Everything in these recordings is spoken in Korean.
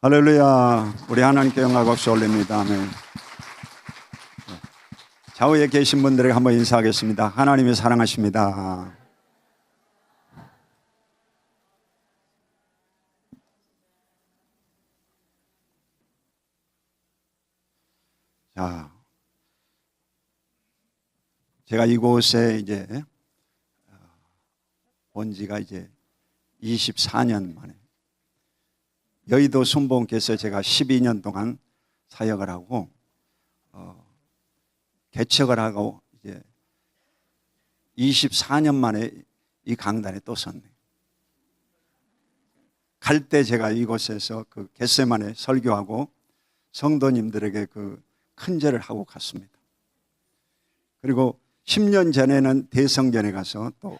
할렐루야. 우리 하나님께 영광 박수 올립니다. 아멘. 좌우에 계신 분들에게 한번 인사하겠습니다. 하나님이 사랑하십니다. 자, 제가 이곳에 이제 온 지가 이제 24년 만에, 여의도 순복음교회에서 제가 12년 동안 사역을 하고 개척을 하고 이제 24년 만에 이 강단에 또 섰네요. 갈 때 제가 이곳에서 그 겟세마네 설교하고 성도님들에게 그 큰절을 하고 갔습니다. 그리고 10년 전에는 대성전에 가서 또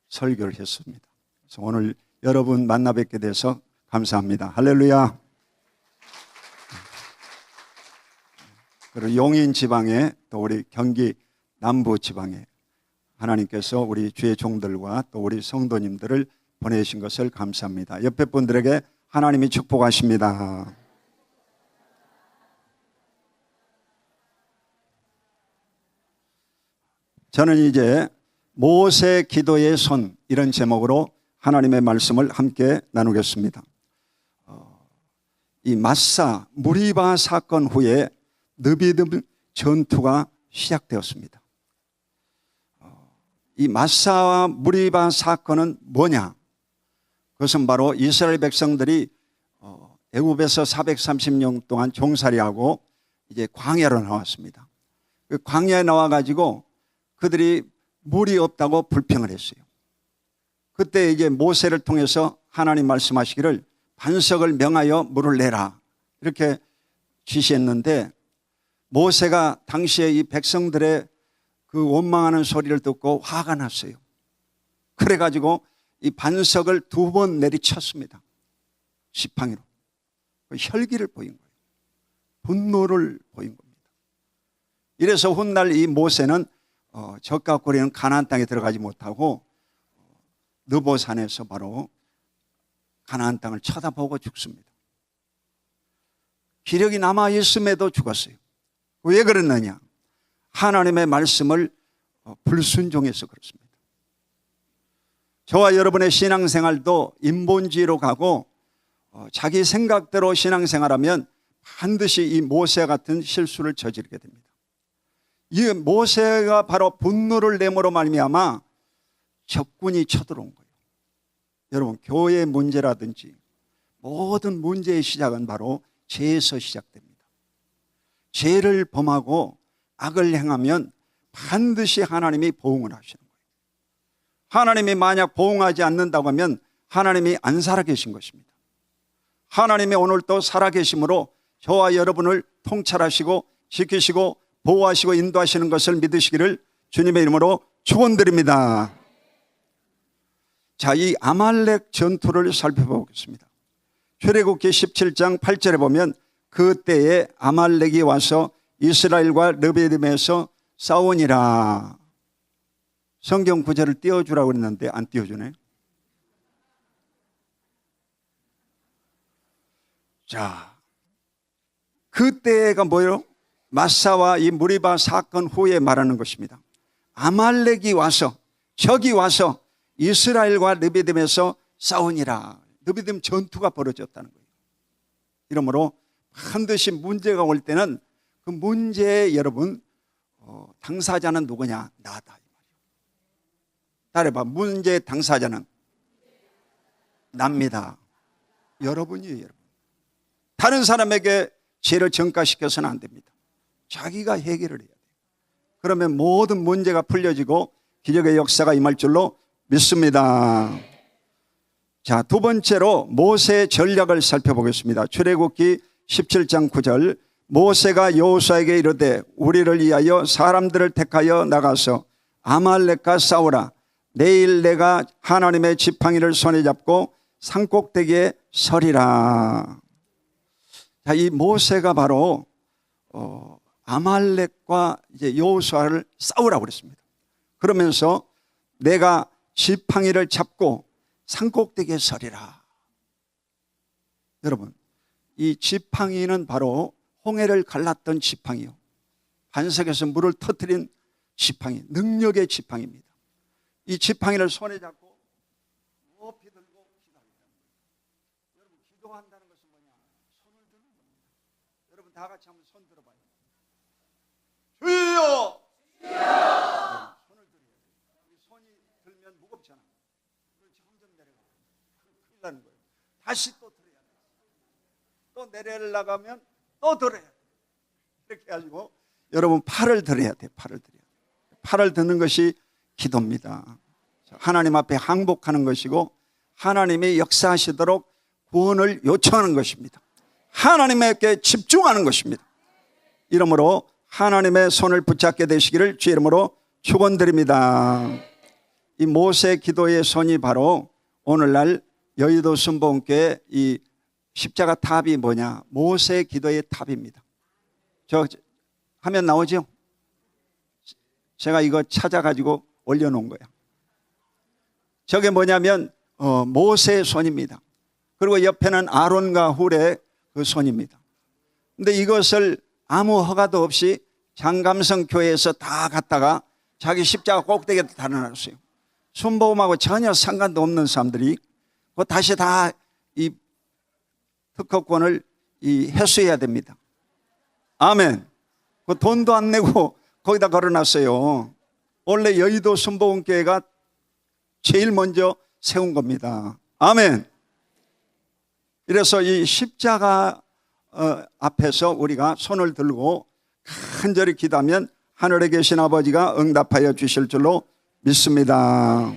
설교를 했습니다. 그래서 오늘 여러분 만나 뵙게 돼서 감사합니다. 할렐루야. 그리고 용인 지방에 또 우리 경기 남부 지방에 하나님께서 우리 주의 종들과 또 우리 성도님들을 보내신 것을 감사합니다. 옆에 분들에게 하나님이 축복하십니다. 저는 이제 모세 기도의 손, 이런 제목으로 하나님의 말씀을 함께 나누겠습니다. 이 마사 무리바 사건 후에 느비dim 전투가 시작되었습니다. 이 마사와 무리바 사건은 뭐냐? 그것은 바로 이스라엘 백성들이 애굽에서 430년 동안 종살이하고 이제 광야로 나왔습니다. 그 광야에 나와가지고 그들이 물이 없다고 불평을 했어요. 그때 이제 모세를 통해서 하나님 말씀하시기를 반석을 명하여 물을 내라, 이렇게 지시했는데, 모세가 당시에 이 백성들의 그 원망하는 소리를 듣고 화가 났어요. 그래가지고 이 반석을 2번 내리쳤습니다. 지팡이로. 혈기를 보인 거예요. 분노를 보인 겁니다. 이래서 훗날 이 모세는 적각거리는 가나안 땅에 들어가지 못하고 느보산에서 바로 가나안 땅을 쳐다보고 죽습니다. 기력이 남아있음에도 죽었어요. 왜 그랬느냐? 하나님의 말씀을 불순종해서 그렇습니다. 저와 여러분의 신앙생활도 인본주의로 가고 자기 생각대로 신앙생활하면 반드시 이 모세 같은 실수를 저지르게 됩니다. 이 모세가 바로 분노를 내므로 말미암아 적군이 쳐들어온 거예요. 여러분, 교회 문제라든지 모든 문제의 시작은 바로 죄에서 시작됩니다. 죄를 범하고 악을 행하면 반드시 하나님이 보응을 하시는 거예요. 하나님이 만약 보응하지 않는다고 하면 하나님이 안 살아계신 것입니다. 하나님이 오늘 또 살아계심으로 저와 여러분을 통찰하시고 지키시고 보호하시고 인도하시는 것을 믿으시기를 주님의 이름으로 축원드립니다. 자, 이 아말렉 전투를 살펴보겠습니다. 출애굽기 17장 8절에 보면 그때에 아말렉이 와서 이스라엘과 르비딤에서 싸우니라. 성경 구절을 띄워주라고 그랬는데 안 띄워주네. 자, 그때가 뭐예요? 마사와 이 무리바 사건 후에 말하는 것입니다. 아말렉이 와서, 적이 와서 이스라엘과 르비딤에서 싸우니라. 르비딤 전투가 벌어졌다는 거예요. 이러므로 반드시 문제가 올 때는 그 문제에 여러분 당사자는 누구냐? 나다. 따라해봐. 문제의 당사자는 납니다. 여러분이에요. 여러분. 다른 사람에게 죄를 전가시켜서는 안 됩니다. 자기가 해결을 해야 돼요. 그러면 모든 문제가 풀려지고 기적의 역사가 임할 줄로 믿습니다. 자, 두 번째로 모세의 전략을 살펴보겠습니다. 출애굽기 17장 9절, 모세가 여호수아에게 이르되 우리를 위하여 사람들을 택하여 나가서 아말렉과 싸우라. 내일 내가 하나님의 지팡이를 손에 잡고 산꼭대기에 서리라. 자, 이 모세가 바로 아말렉과 이제 여호수아를 싸우라고 그랬습니다. 그러면서 내가 지팡이를 잡고 산꼭대기에 서리라. 여러분, 이 지팡이는 바로 홍해를 갈랐던 지팡이요, 반석에서 물을 터뜨린 지팡이, 능력의 지팡이입니다. 이 지팡이를 손에 잡고 높이 들고 기도합니다. 여러분, 기도한다는 것은 뭐냐? 손을 드는 겁니다. 여러분 다 같이 한번 손 들어봐요. 주여! 주여! 손을 들어야 돼요. 손이 들면 무겁잖아. 점점 내려가. 큰일 나는 거예요. 다시 또 들어야 돼요. 또 내려가면 또 들어야 돼요. 이렇게 해가지고 여러분 팔을 들어야 돼요. 팔을 들어야 돼요. 팔을 드는 것이 기도입니다. 하나님 앞에 항복하는 것이고 하나님이 역사하시도록 구원을 요청하는 것입니다. 하나님께 집중하는 것입니다. 이러므로 하나님의 손을 붙잡게 되시기를 주의 이름으로 축원드립니다. 이 모세 기도의 손이 바로 오늘날 여의도 순복음교회 이 십자가 탑이 뭐냐? 모세 기도의 탑입니다. 저 화면 나오죠? 제가 이거 찾아가지고 올려놓은 거예요. 저게 뭐냐면 모세의 손입니다. 그리고 옆에는 아론과 훌의 그 손입니다. 근데 이것을 아무 허가도 없이 장감성 교회에서 다 갖다가 자기 십자가 꼭대기에 달아놨어요. 순복음하고 전혀 상관도 없는 사람들이 다시 다 이 특허권을 회수해야 됩니다. 아멘. 그 돈도 안 내고 거기다 걸어놨어요. 원래 여의도 순복음교회가 제일 먼저 세운 겁니다. 아멘. 그래서 이 십자가 앞에서 우리가 손을 들고 간절히 기도하면 하늘에 계신 아버지가 응답하여 주실 줄로 믿습니다.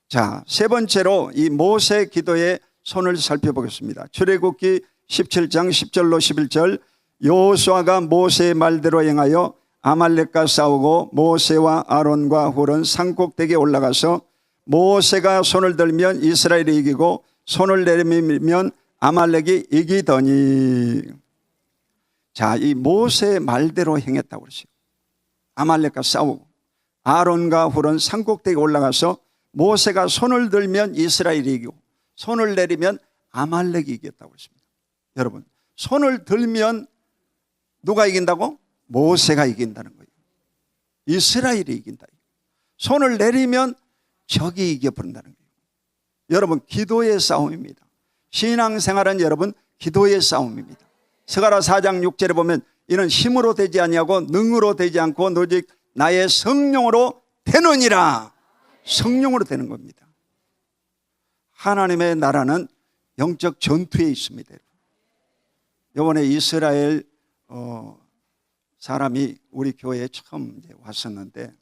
자, 세 번째로 이 모세 기도의 손을 살펴보겠습니다. 출애굽기 17장 10절로 11절. 여호수아가 모세의 말대로 행하여 아말렉과 싸우고 모세와 아론과 훌은 산꼭대기에 올라가서 모세가 손을 들면 이스라엘이 이기고 손을 내리면 아말렉이 이기더니. 자, 이 모세의 말대로 행했다고 그러죠. 아말렉과 싸우고 아론과 훌은 산꼭대기에 올라가서 모세가 손을 들면 이스라엘이 이기고 손을 내리면 아말렉이 이겼다고 했습니다. 여러분, 손을 들면 누가 이긴다고? 모세가 이긴다는 거예요. 이스라엘이 이긴다. 손을 내리면 적이 이겨버린다는 거예요. 여러분, 기도의 싸움입니다. 신앙생활은 여러분 기도의 싸움입니다. 스가랴 4장 6절에 보면 이는 힘으로 되지 아니하고 능으로 되지 않고 오직 나의 성령으로 되느니라. 성령으로 되는 겁니다. 하나님의 나라는 영적 전투에 있습니다. 이번에 이스라엘 사람이 우리 교회에 처음 왔었는데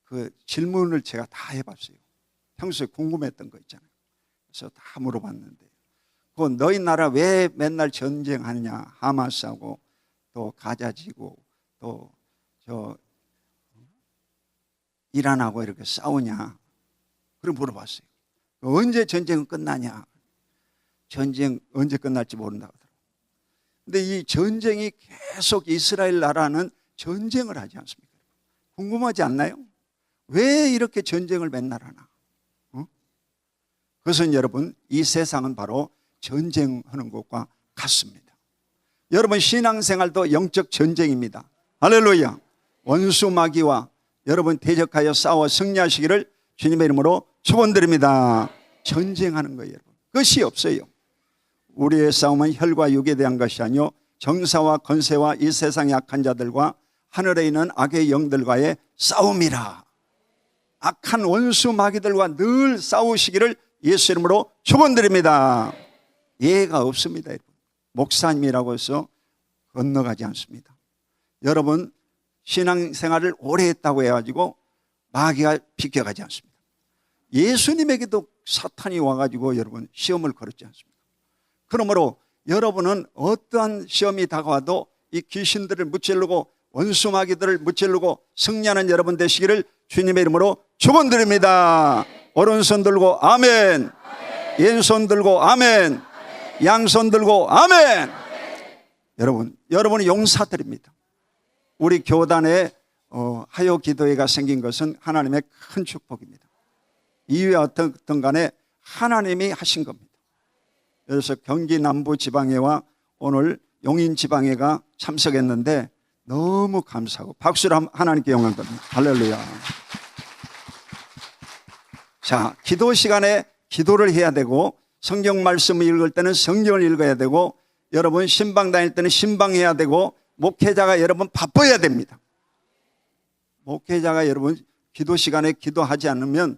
그 질문을 제가 다 해봤어요. 평소에 궁금했던 거 있잖아요. 그래서 다 물어봤는데 그 너희 나라 왜 맨날 전쟁하느냐? 하마스하고 또 가자지고 또 저 이란하고 이렇게 싸우냐? 그걸 물어봤어요. 언제 전쟁은 끝나냐? 전쟁 언제 끝날지 모른다 하더라고요. 근데 이 전쟁이 계속 이스라엘 나라는 전쟁을 하지 않습니까? 궁금하지 않나요? 왜 이렇게 전쟁을 맨날 하나? 그것은 여러분 이 세상은 바로 전쟁하는 것과 같습니다. 여러분 신앙생활도 영적 전쟁입니다. 할렐루야. 원수 마귀와 여러분 대적하여 싸워 승리하시기를 주님의 이름으로 축원드립니다. 전쟁하는 거예요. 여러분. 끝이 없어요. 우리의 싸움은 혈과 육에 대한 것이 아니요 정사와 권세와 이 세상의 악한 자들과 하늘에 있는 악의 영들과의 싸움이라. 악한 원수 마귀들과 늘 싸우시기를 예수 이름으로 축원드립니다. 예가 없습니다. 여러분. 목사님이라고 해서 건너가지 않습니다. 여러분 신앙생활을 오래 했다고 해가지고 마귀가 비켜가지 않습니다. 예수님에게도 사탄이 와가지고 여러분 시험을 걸었지 않습니까? 그러므로 여러분은 어떠한 시험이 다가와도 이 귀신들을 무찌르고 원수 마귀들을 무찌르고 승리하는 여러분 되시기를 주님의 이름으로 축원드립니다. 오른손 들고 아멘. 왼손 들고 아멘. 양손 들고 아멘. 여러분이 용사들입니다. 우리 교단에 하요 기도회가 생긴 것은 하나님의 큰 축복입니다. 이유가 어떻든 간에 하나님이 하신 겁니다. 그래서 경기 남부 지방회와 오늘 용인 지방회가 참석했는데 너무 감사하고 박수로 하나님께 영광 드립니다. 할렐루야. 자, 기도 시간에 기도를 해야 되고, 성경 말씀을 읽을 때는 성경을 읽어야 되고, 여러분 신방 다닐 때는 신방해야 되고, 목회자가 여러분 바빠야 됩니다. 목회자가 여러분 기도 시간에 기도하지 않으면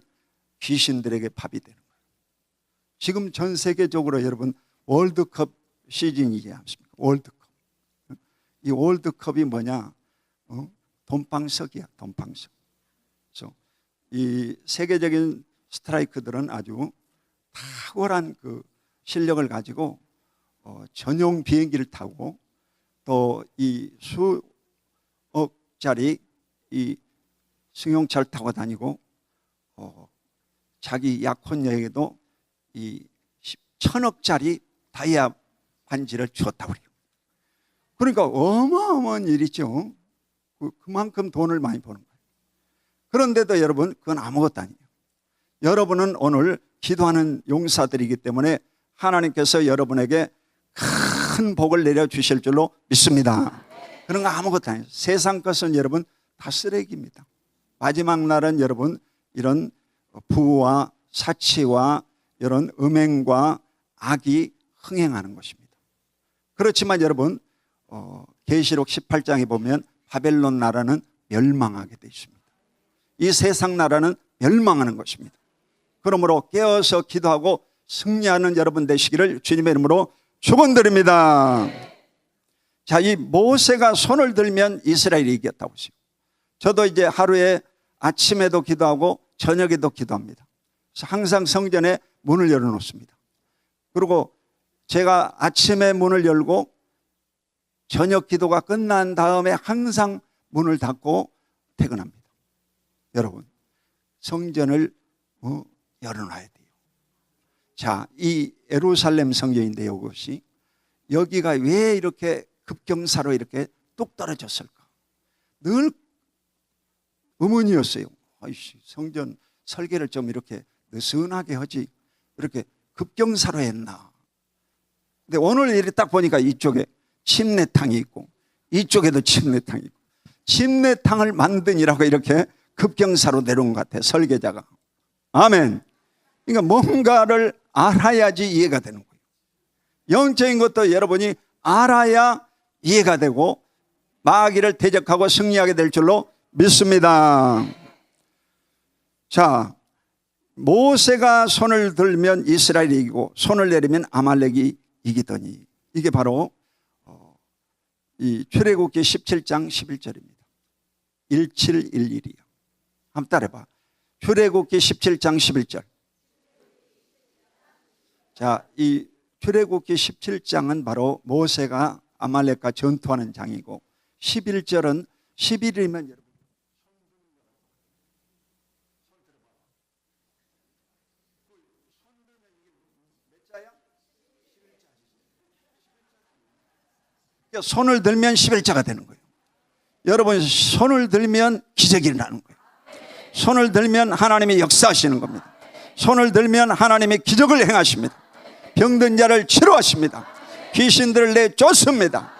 귀신들에게 밥이 되는 거예요. 지금 전 세계적으로 여러분 월드컵 시즌이지 않습니까? 월드컵. 이 월드컵이 뭐냐? 돈방석이야, 돈방석. 그래서 이 세계적인 스트라이커들은 아주 탁월한 그 실력을 가지고 전용 비행기를 타고 또 이 수억짜리 이 승용차를 타고 다니고 자기 약혼녀에게도 이 1000억짜리 다이아 반지를 주었다고 그래요. 그러니까 어마어마한 일이죠. 그만큼 돈을 많이 버는 거예요. 그런데도 여러분 그건 아무것도 아니에요. 여러분은 오늘 기도하는 용사들이기 때문에 하나님께서 여러분에게 큰 복을 내려주실 줄로 믿습니다. 그런 거 아무것도 아니에요. 세상 것은 여러분 다 쓰레기입니다. 마지막 날은 여러분 이런 부와 사치와 이런 음행과 악이 흥행하는 것입니다. 그렇지만 여러분 계시록 18장에 보면 바벨론 나라는 멸망하게 되어 있습니다. 이 세상 나라는 멸망하는 것입니다. 그러므로 깨어서 기도하고 승리하는 여러분 되시기를 주님의 이름으로 축원드립니다. 자, 이 모세가 손을 들면 이스라엘이 이겼다고 하죠. 저도 이제 하루에 아침에도 기도하고 저녁에도 기도합니다. 그래서 항상 성전에 문을 열어놓습니다. 그리고 제가 아침에 문을 열고 저녁 기도가 끝난 다음에 항상 문을 닫고 퇴근합니다. 여러분, 성전을 열어놔야 돼요. 자, 이 예루살렘 성전인데 이것이 여기가 왜 이렇게 급경사로 이렇게 뚝 떨어졌을까? 늘 의문이었어요. 아이씨, 성전 설계를 좀 이렇게 느슨하게 하지 이렇게 급경사로 했나? 근데 오늘 이렇게 딱 보니까 이쪽에 침례탕이 있고 이쪽에도 침례탕이 있고 침례탕을 만드니라고 이렇게 급경사로 내려온 것 같아요, 설계자가. 아멘. 그러니까 뭔가를 알아야지 이해가 되는 거예요. 영적인 것도 여러분이 알아야 이해가 되고 마귀를 대적하고 승리하게 될 줄로 믿습니다. 자, 모세가 손을 들면 이스라엘이 이기고 손을 내리면 아말렉이 이기더니, 이게 바로 이 출애굽기 17장 11절입니다. 1711이요. 한번 따라해봐. 출애굽기 17장 11절. 자, 이 출애굽기 17장은 바로 모세가 아말렉과 전투하는 장이고 11절은 11일이면 여러분 손을 들면 11자가 되는 거예요. 여러분 손을 들면 기적이 일어나는 거예요. 손을 들면 하나님이 역사하시는 겁니다. 손을 들면 하나님이 기적을 행하십니다. 병든 자를 치료하십니다. 귀신들을 내쫓습니다.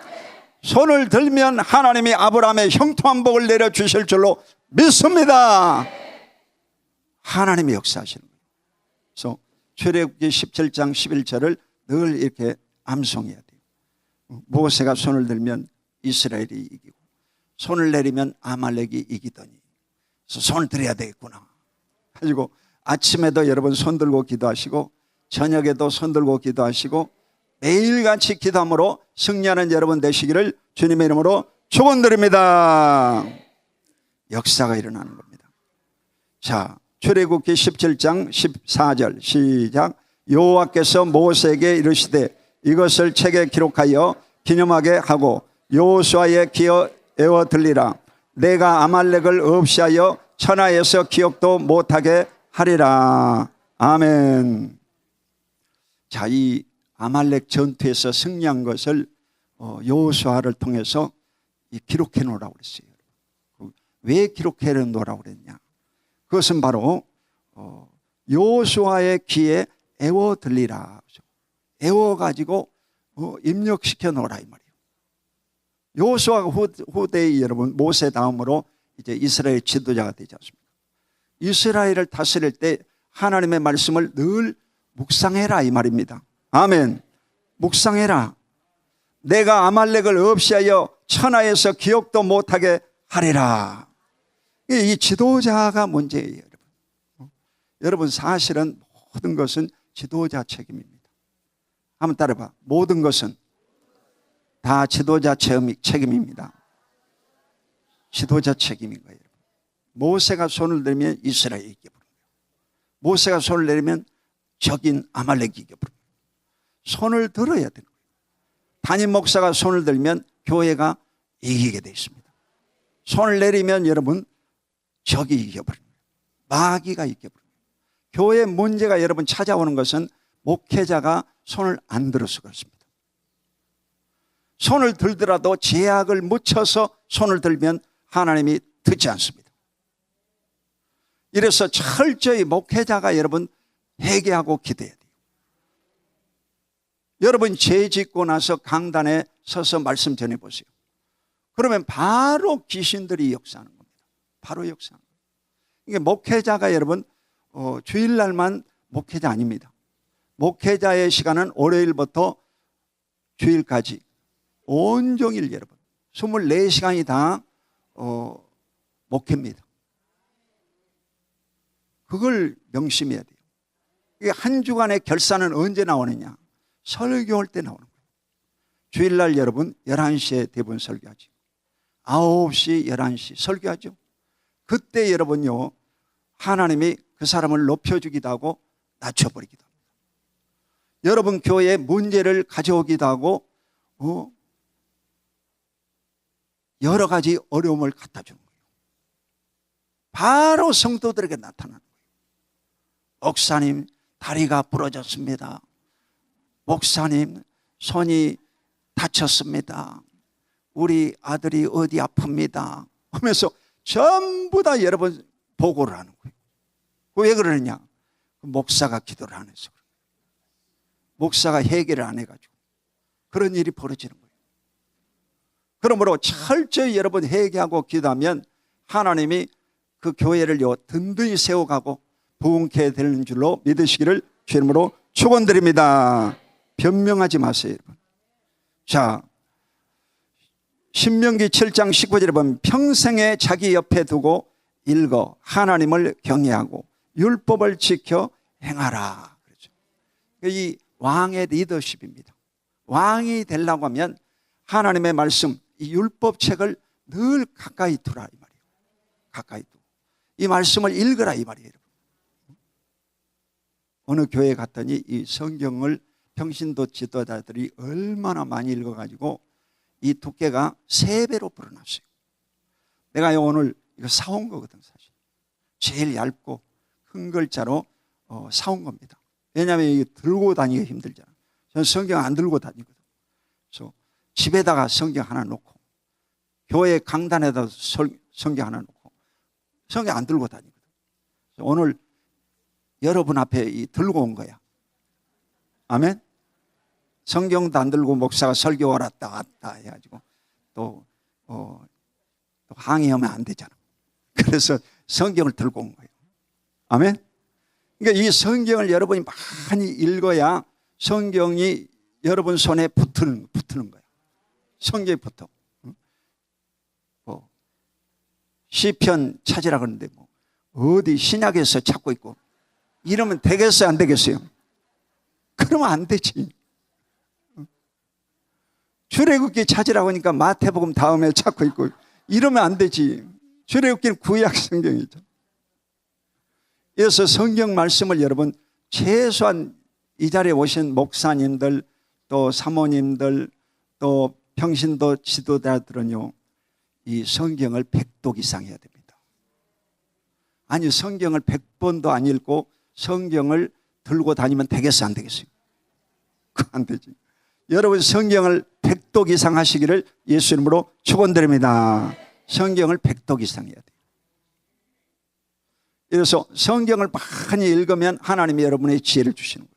손을 들면 하나님이 아브라함의 형통한 복을 내려주실 줄로 믿습니다. 하나님이 역사하시는 거예요. 그래서 출애굽기 17장 11절을 늘 이렇게 암송해야 돼요. 모세가 손을 들면 이스라엘이 이기고 손을 내리면 아말렉이 이기더니, 그래서 손을 들어야 되겠구나 가지고 아침에도 여러분 손 들고 기도하시고 저녁에도 손 들고 기도하시고 매일같이 기도함으로 승리하는 여러분 되시기를 주님의 이름으로 축원드립니다. 역사가 일어나는 겁니다. 자, 출애굽기 17장 14절 시작. 여호와께서 모세에게 이르시되 이것을 책에 기록하여 기념하게 하고 여호수아의 귀에 에워 들리라. 내가 아말렉을 없이 하여 천하에서 기억도 못하게 하리라. 아멘. 자, 이 아말렉 전투에서 승리한 것을 여호수아를 통해서 기록해 놓으라고 그랬어요. 왜 기록해 놓으라고 그랬냐? 그것은 바로 여호수아의 귀에 애워 들리라. 애워가지고 입력시켜 놓으라 이 말이에요. 여호수아가 후대의 여러분 모세 다음으로 이제 이스라엘 지도자가 되지 않습니까? 이스라엘을 다스릴 때 하나님의 말씀을 늘 묵상해라 이 말입니다. 아멘. 묵상해라. 내가 아말렉을 없이하여 천하에서 기억도 못하게 하리라. 이 지도자가 문제예요, 여러분. 여러분 사실은 모든 것은 지도자 책임입니다. 한번 따라봐. 모든 것은 다 지도자 책임입니다. 지도자 책임인 거예요. 모세가 손을 들면 이스라엘이 이겨버립니다. 모세가 손을 내리면 적인 아말렉이 이겨버립니다. 손을 들어야 되는 거예요. 담임 목사가 손을 들면 교회가 이기게 되어 있습니다. 손을 내리면 여러분 적이 이겨버립니다. 마귀가 이겨버립니다. 교회 문제가 여러분 찾아오는 것은 목회자가 손을 안 들어서 그렇습니다. 손을 들더라도 제약을 묻혀서 손을 들면 하나님이 듣지 않습니다. 이래서 철저히 목회자가 여러분 회개하고 기도해야 돼요. 여러분 죄 짓고 나서 강단에 서서 말씀 전해보세요. 그러면 바로 귀신들이 역사하는 겁니다. 바로 역사하는 겁니다. 이게 목회자가 여러분 주일날만 목회자 아닙니다. 목회자의 시간은 월요일부터 주일까지 온종일 여러분 24시간이 다 목회입니다. 그걸 명심해야 돼요. 이게 한 주간의 결산은 언제 나오느냐? 설교할 때 나오는 거예요. 주일날 여러분 11시에 대부분 설교하죠. 9시, 11시 설교하죠. 그때 여러분요 하나님이 그 사람을 높여주기도 하고 낮춰버리기도 합니다. 여러분 교회에 문제를 가져오기도 하고 여러 가지 어려움을 갖다 주는 거예요. 바로 성도들에게 나타나는 거예요. 목사님 다리가 부러졌습니다. 목사님 손이 다쳤습니다. 우리 아들이 어디 아픕니다 하면서 전부 다 여러분 보고를 하는 거예요. 왜 그러느냐? 목사가 기도를 안 해서 그래요. 목사가 해결을 안 해가지고 그런 일이 벌어지는 거예요. 그러므로 철저히 여러분 회개하고 기도하면 하나님이 그 교회를 든든히 세워가고 부흥케 되는 줄로 믿으시기를 주 이름으로 축원드립니다. 변명하지 마세요, 여러분. 자, 신명기 7장 19절에 보면 평생에 자기 옆에 두고 읽어 하나님을 경외하고 율법을 지켜 행하라. 그렇죠. 이 왕의 리더십입니다. 왕이 되려고 하면 하나님의 말씀, 이 율법책을 늘 가까이 두라 이 말이에요. 가까이 두고 이 말씀을 읽으라 이 말이에요. 어느 교회에 갔더니 이 성경을 평신도 지도자들이 얼마나 많이 읽어가지고 이 두께가 3배로 불어났어요. 내가 오늘 이거 사온 거거든 사실. 제일 얇고 큰 글자로 사온 겁니다. 왜냐하면 이게 들고 다니기가 힘들잖아. 저는 성경 안 들고 다니거든. 그래서 집에다가 성경 하나 놓고 교회 강단에다 성경 하나 놓고 성경 안 들고 다니거든. 오늘 여러분 앞에 들고 온 거야. 아멘. 성경도 안 들고 목사가 설교 왔다 해가지고 또 항의하면 안 되잖아. 그래서 성경을 들고 온 거예요. 아멘. 그러니까 이 성경을 여러분이 많이 읽어야 성경이 여러분 손에 붙는 거야. 성경에 붙어. 시편 찾으라 그러는데 어디 신약에서 찾고 있고 이러면 되겠어요, 안 되겠어요? 그러면 안 되지. 출애굽기 찾으라고 하니까 마태복음 다음에 찾고 있고 이러면 안 되지. 출애굽기는 구약 성경이죠. 그래서 성경 말씀을 여러분 최소한 이 자리에 오신 목사님들 또 사모님들 또 평신도 지도자들은요 이 성경을 100독 이상 해야 됩니다. 아니 성경을 100번도 안 읽고 성경을 들고 다니면 되겠어 안 되겠어요? 그거 안 되지. 여러분 성경을 100독 이상 하시기를 예수 이름으로 축원드립니다. 성경을 100독 이상 해야 돼요. 그래서 성경을 많이 읽으면 하나님이 여러분의 지혜를 주시는 거예요.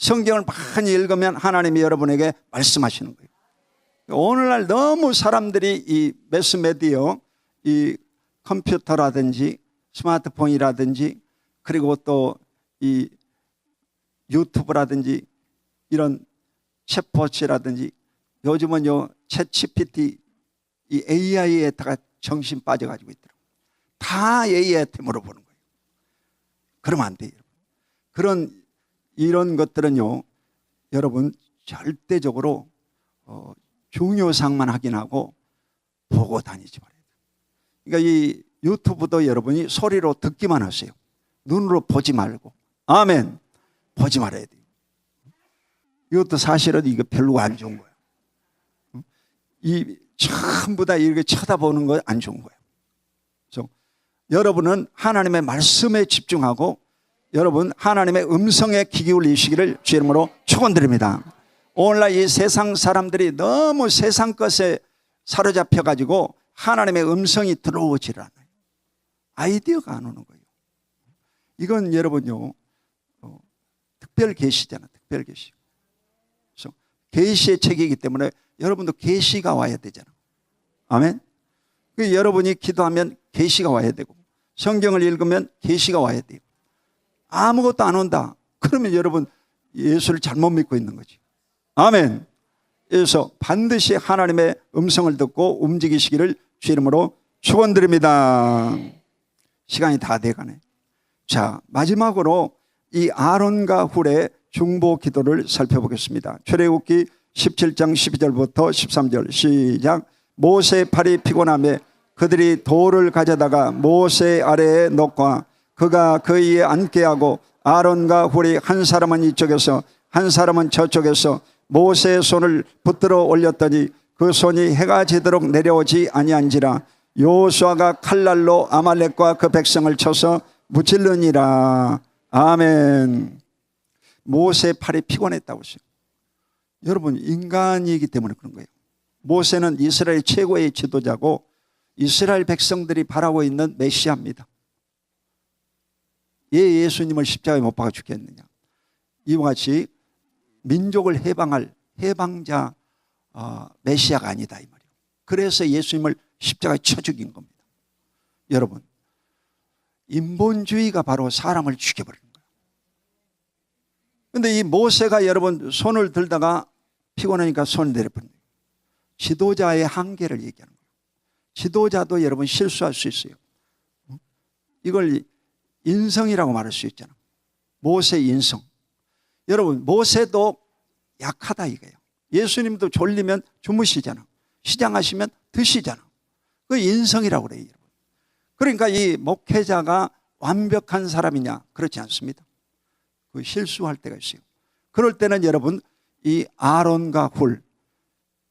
성경을 많이 읽으면 하나님이 여러분에게 말씀하시는 거예요. 오늘날 너무 사람들이 이 매스미디어, 이 컴퓨터라든지 스마트폰이라든지 그리고 또 이 유튜브라든지 이런 챗버치라든지 요즘은 챗 GPT, 이 AI에다가 정신 빠져가지고 있더라고요. 다 AI한테 물어보는 거예요. 그러면 안 돼요. 이런 것들은요, 여러분 절대적으로 중요사항만 확인하고 보고 다니지 말아야 돼요. 그러니까 이 유튜브도 여러분이 소리로 듣기만 하세요. 눈으로 보지 말고. 아멘. 보지 말아야 돼요. 이것도 사실은 이거 별로 안 좋은 거예요. 이 전부 다 이렇게 쳐다보는 거 안 좋은 거예요. 그래서 여러분은 하나님의 말씀에 집중하고 여러분 하나님의 음성에 귀 기울이시기를 주의 이름으로 축원드립니다. 오늘날 이 세상 사람들이 너무 세상 것에 사로잡혀 가지고 하나님의 음성이 들어오질 않아요. 아이디어가 안 오는 거예요. 이건 여러분요, 특별 계시잖아. 특별 계시. 그래서 계시의 책이기 때문에 여러분도 계시가 와야 되잖아. 아멘. 여러분이 기도하면 계시가 와야 되고 성경을 읽으면 계시가 와야 돼요. 아무것도 안 온다. 그러면 여러분 예수를 잘못 믿고 있는 거지. 아멘. 그래서 반드시 하나님의 음성을 듣고 움직이시기를 주의 이름으로 축원드립니다. 시간이 다 돼가네. 자, 마지막으로 이 아론과 훌의 중보 기도를 살펴보겠습니다. 출애굽기 17장 12절부터 13절 시작. 모세의 팔이 피곤하며 그들이 돌을 가져다가 모세 아래에 놓고 그가 그 위에 앉게 하고 아론과 훌이 한 사람은 이쪽에서 한 사람은 저쪽에서 모세의 손을 붙들어 올렸더니 그 손이 해가 지도록 내려오지 아니한지라. 여호수아가 칼날로 아말렉과 그 백성을 쳐서 무찔르니라. 아멘. 모세의 팔이 피곤했다고 했어요. 여러분 인간이기 때문에 그런 거예요. 모세는 이스라엘 최고의 지도자고 이스라엘 백성들이 바라고 있는 메시아입니다. 예수님을 십자가에 못 박아 죽겠느냐. 이와 같이 민족을 해방할 해방자 메시아가 아니다 이 말이에요. 그래서 예수님을 십자가에 쳐 죽인 겁니다. 여러분 인본주의가 바로 사람을 죽여버리는 거예요. 그런데 이 모세가 여러분 손을 들다가 피곤하니까 손을 내려버린 거예요. 지도자의 한계를 얘기하는 거예요. 지도자도 여러분 실수할 수 있어요. 이걸 인성이라고 말할 수 있잖아. 모세 인성. 여러분 모세도 약하다 이거예요. 예수님도 졸리면 주무시잖아. 시장하시면 드시잖아. 그 인성이라고 그래요. 여러분. 그러니까 이 목회자가 완벽한 사람이냐? 그렇지 않습니다. 그 실수할 때가 있어요. 그럴 때는 여러분 이 아론과 훌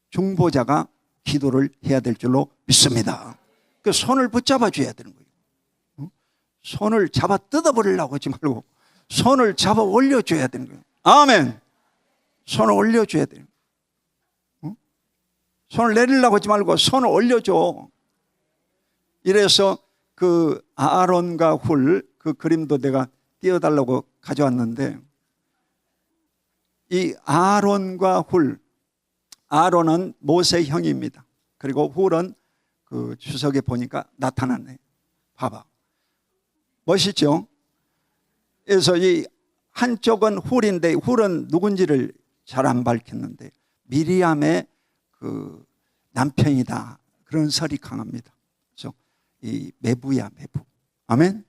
중보자가 기도를 해야 될 줄로 믿습니다. 그 손을 붙잡아 줘야 되는 거예요. 손을 잡아 뜯어버리려고 하지 말고 손을 잡아 올려줘야 되는 거예요. 아멘. 손을 올려줘야 돼요. 손을 내리려고 하지 말고 손을 올려줘. 이래서 그 아론과 훌 그 그림도 내가 띄워달라고 가져왔는데 이 아론과 훌, 아론은 모세 형입니다. 그리고 훌은 그 주석에 보니까 나타났네. 봐봐. 멋있죠? 그래서 이 한쪽은 훌인데 훌은 누군지를 잘 안 밝혔는데 미리암의 그 남편이다. 그런 설이 강합니다. 그래서 이 매부야, 매부. 아멘.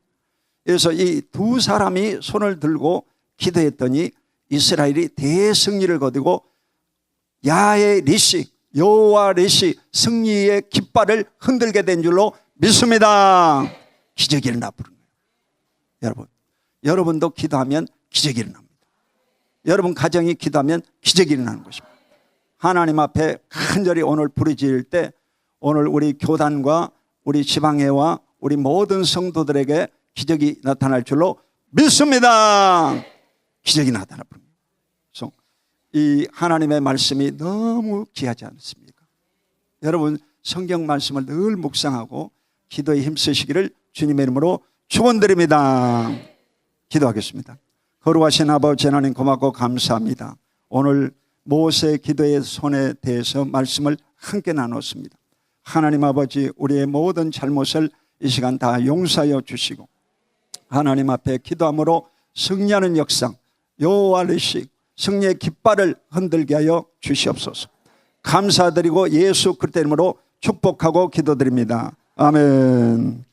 그래서 이 두 사람이 손을 들고 기도했더니 이스라엘이 대승리를 거두고 야의 리시, 여호와 리시 승리의 깃발을 흔들게 된 줄로 믿습니다. 기적이 일어나 부르는 거예요. 여러분, 여러분도 기도하면 기적이 일어납니다. 여러분 가정이 기도하면 기적이 일어나는 것입니다. 하나님 앞에 간절히 오늘 부르짖을 때 오늘 우리 교단과 우리 지방회와 우리 모든 성도들에게 기적이 나타날 줄로 믿습니다. 기적이 나타날 뿐입니다. 그래서 이 하나님의 말씀이 너무 귀하지 않습니까? 여러분 성경 말씀을 늘 묵상하고 기도에 힘쓰시기를 주님의 이름으로 축원드립니다. 기도하겠습니다. 거룩하신 아버지 하나님 고맙고 감사합니다. 오늘 모세의 기도의 손에 대해서 말씀을 함께 나눴습니다. 하나님 아버지, 우리의 모든 잘못을 이 시간 다 용서하여 주시고 하나님 앞에 기도함으로 승리하는 역사, 여호와르시 승리의 깃발을 흔들게 하여 주시옵소서. 감사드리고 예수 그리스도 이름으로 축복하고 기도드립니다. 아멘.